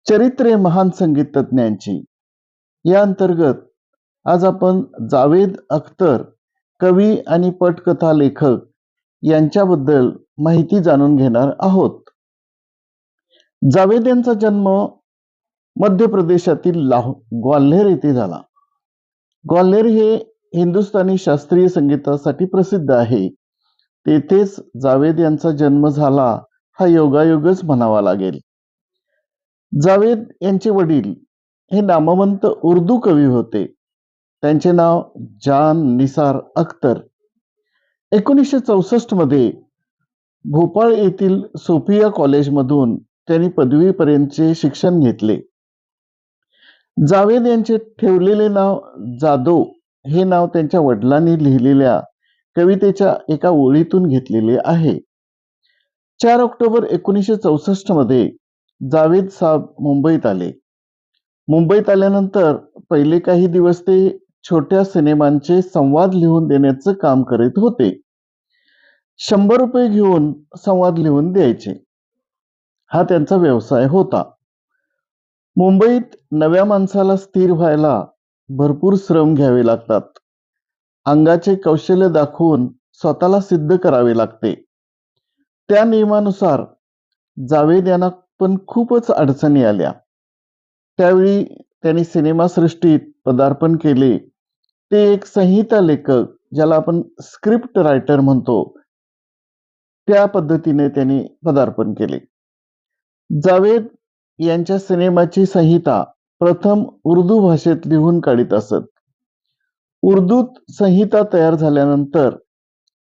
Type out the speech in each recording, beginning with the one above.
चरित्रे महान संगीत तज्ञांची या अंतर्गत आज आपण जावेद अख्तर कवी आणि पटकथा लेखक यांच्याबद्दल माहिती जाणून घेणार आहोत. जावेद यांचा जन्म मध्य प्रदेशातील ग्वाल्हेर येथे झाला. ग्वाल्हेर हे हिंदुस्थानी शास्त्रीय संगीतासाठी प्रसिद्ध आहे. तेथेच जावेद यांचा जन्म झाला हा योगायोगच म्हणावा लागेल. जावेद यांचे वडील हे नामवंत उर्दू कवी होते. त्यांचे नाव जान निसार अख्तर. 1964 मध्ये भोपाळ येथील सोफिया कॉलेजमधून त्यांनी पदवीपर्यंतचे शिक्षण घेतले. जावेद यांचे ठेवलेले नाव जादो हे नाव त्यांच्या वडिलांनी लिहिलेल्या कवितेच्या एका ओळीतून घेतलेले आहे. 4 ऑक्टोबर 1964 मध्ये जावेद साहेब मुंबईत आले. मुंबईत आल्यानंतर पहिले काही दिवस ते छोट्या सिनेमांचे संवाद लिहून देण्याचं काम करीत होते. 100 रुपये घेऊन संवाद लिहून द्यायचे. हा त्यांचा व्यवसाय होता. मुंबईत नव्या माणसाला स्थिर व्हायला भरपूर श्रम घ्यावे लागतात. अंगाचे कौशल्य दाखवून स्वतःला सिद्ध करावे लागते. त्या नियमानुसार जावेद यांना पण खूपच अडचणी आल्या. त्यावेळी त्यांनी सिनेमासृष्टीत पदार्पण केले. ते एक संहिता लेखक, ज्याला आपण स्क्रिप्ट रायटर म्हणतो, त्या पद्धतीने त्यांनी पदार्पण केले. जावेद यांच्या सिनेमाची संहिता प्रथम उर्दू भाषेत लिहून काढीत असत. उर्दूत संहिता तयार झाल्यानंतर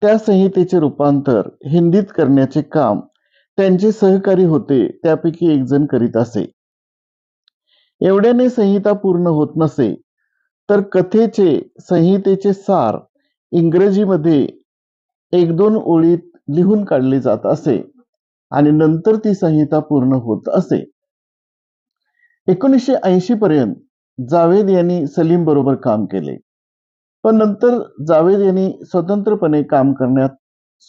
त्या संहितेचे रूपांतर हिंदीत करण्याचे काम त्यांचे सहकारी होते त्यापैकी एक जण करीत असे. एवढ्याने संहिता पूर्ण होत नसे तर कथेचे संहितेचे सार इंग्रजीमध्ये 1-2 ओळीत लिहून काढले जात असे आणि नंतर ती संहिता पूर्ण होत असे. 1980 पर्यंत जावेद यांनी सलीम बरोबर काम केले, पण नंतर जावेद यांनी स्वतंत्रपणे काम करण्यात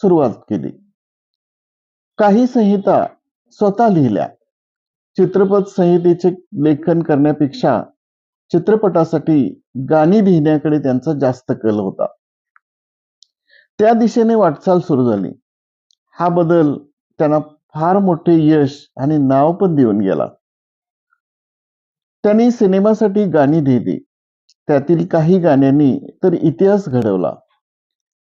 सुरुवात केली. काही संहिता स्वतः लिहिल्या. चित्रपट संहितेचे लेखन करण्यापेक्षा चित्रपटासाठी गाणी लिहिण्याकडे त्यांचा जास्त कल होता. त्या दिशेने वाटचाल सुरू झाली. हा बदल त्यांना फार मोठे यश आणि नाव पण देऊन गेला. त्यांनी सिनेमासाठी गाणी लिहिली. त्यातील काही गाण्यांनी तर इतिहास घडवला.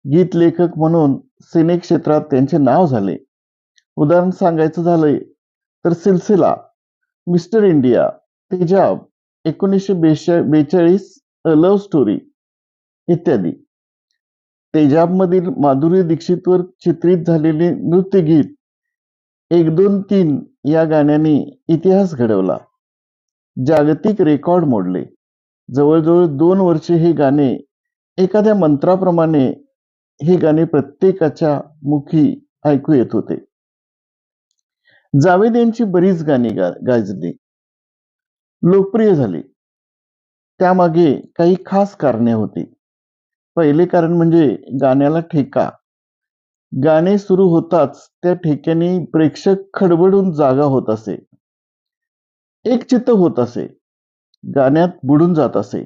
गीत लेखक म्हणून सिने क्षेत्रात त्यांचे नाव झाले. उदाहरण सांगायचं झाले तर सिलसिला, मिस्टर इंडिया, तेजाब, 1942 लव्ह स्टोरी इत्यादी. तेजाबमधील माधुरी दीक्षितवर चित्रित झालेले नृत्यगीत 1, 2, 3 या गाण्याने इतिहास घडवला. जागतिक रेकॉर्ड मोडले. जवळजवळ 2 वर्षे हे गाणे एखाद्या मंत्राप्रमाणे हे गाणे प्रत्येकाच्या मुखी ऐकू येत होते. जावेद यांची बरीच गाणी गाजली, लोकप्रिय झाली. त्यामागे काही खास कारणे होती. पहिले कारण म्हणजे गाण्याला ठेका. गाणे सुरू होताच त्या ठेक्याने प्रेक्षक खडबडून जागा होत असे, एकचित्त होत असे, गाण्यात बुडून जात असे.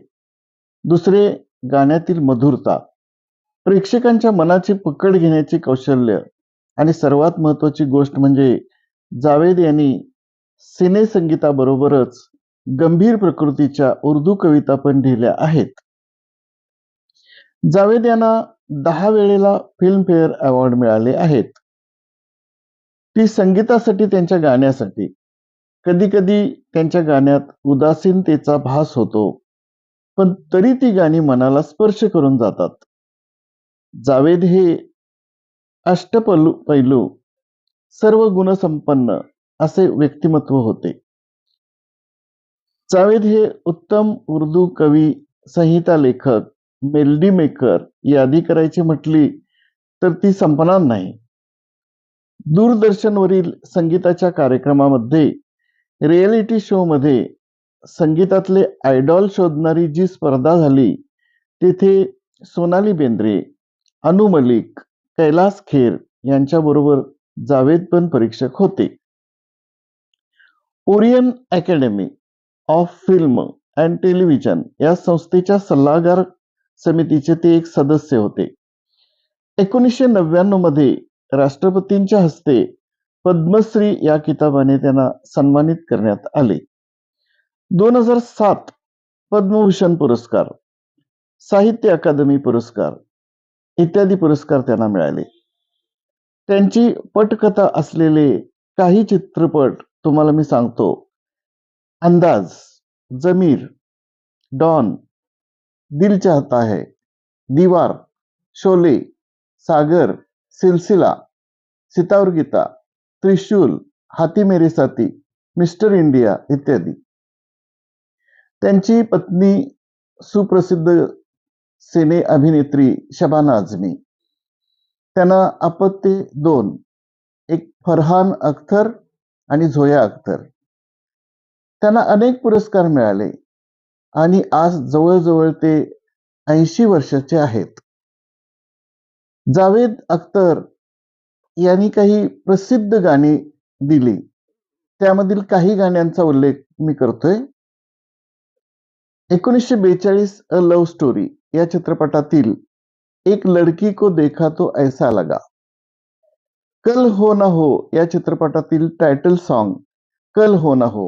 दुसरे, गाण्यातील मधुरता, प्रेक्षकांच्या मनाची पकड घेण्याचे कौशल्य आणि सर्वात महत्वाची गोष्ट म्हणजे जावेद यांनी सिने संगीताबरोबरच गंभीर प्रकृतीच्या उर्दू कविता पण लिहिल्या आहेत. जावेद यांना 10 वेळेला फिल्मफेअर अवॉर्ड मिळाले आहेत. ती संगीतासाठी, त्यांच्या गाण्यासाठी. कधी कधी त्यांच्या गाण्यात उदासीनतेचा भास होतो, पण तरी ती गाणी मनाला स्पर्श करून जातात. जावेद हे अष्टपैलू, सर्व गुणसंपन्न असे व्यक्तिमत्व होते. जावेद हे उत्तम उर्दू कवी, संहिता लेखक, मेलडी मेकर यादी करायची म्हटली तर ती संपणार नाही. दूरदर्शनवरील संगीताच्या कार्यक्रमामध्ये, रियालिटी शो मध्ये संगीतातले आयडॉल शोधणारी जी स्पर्धा झाली, तिथे सोनाली बेंद्रे, अनु मलिक, कैलास खेर यांच्याबरोबर जावेद पण परीक्षक होते. Orion academy of film and television या संस्थेच्या सल्लागार समितीचे ते एक सदस्य होते. 1999 मध्ये राष्ट्रपतींच्या हस्ते पद्मश्री या किताबाने त्यांना सन्मानित करण्यात आले. 2007 पद्मभूषण पुरस्कार, साहित्य अकादमी पुरस्कार इत्यादी पुरस्कार त्यांना मिळाले. त्यांची पटकथा असलेले काही चित्रपट तुम्हाला मी सांगतो. अंदाज, जमीर, डॉन, दिल चाहता है, दीवार, शोले, सागर, सिलसिला, सीता और गीता, त्रिशूल, हाथी मेरे साथी, मिस्टर इंडिया इत्यादी. त्यांची पत्नी सुप्रसिद्ध सिने अभिनेत्री शबाना आझमी. त्यांना अपत्ये 2, एक फरहान अख्तर आणि झोया अख्तर. त्यांना अनेक पुरस्कार मिळाले आणि आज जवळजवळ ते 80 वर्षाचे आहेत. जावेद अख्तर यांनी काही प्रसिद्ध गाणी दिली. त्यामधील काही गाण्यांचा उल्लेख मी करतोय. 1942 अ लव्ह स्टोरी या चित्रपटातील एक लड़की को देखा तो ऐसा लगा, कल हो ना हो या चित्रपटातील टायटल सॉन्ग कल हो ना हो,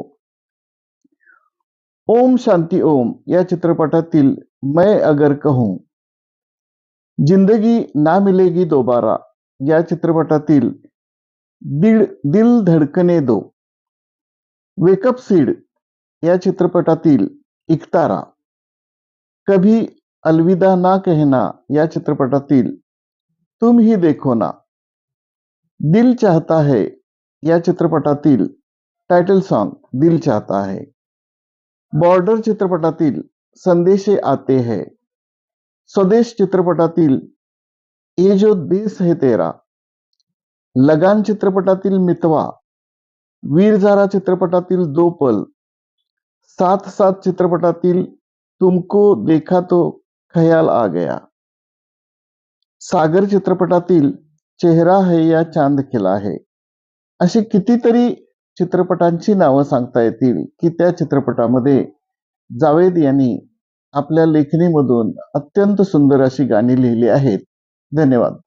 ओम शांती ओम या चित्रपटातील मैं अगर कहूं, जिंदगी ना मिलेगी दोबारा या चित्रपटातील दिल धडकने दो, वेकअप सीड या चित्रपटातील इकतारा, कभी अलविदा ना कहना या चित्रपटातील तुम ही देखो ना, दिल चाहता है या चित्रपटातील टायटल सॉन्ग दिल चाहता है, बॉर्डर चित्रपटातील संदेशे आते हैं, स्वदेश चित्रपटातील ये जो देश है तेरा, लगान चित्रपटातील मितवा, वीर झारा चित्रपटातील दो पल, साथ साथ चित्रपटातील तुमको देखा तो ख्याल आ गया, सागर चित्रपटातील चेहरा है या चांद खिला है. अशी कितीतरी चित्रपटांची नावं सांगता येतील की त्या चित्रपटामध्ये जावेद यांनी आपल्या लेखणीमधून अत्यंत सुंदर अशी गाणी लिहिली आहेत. धन्यवाद.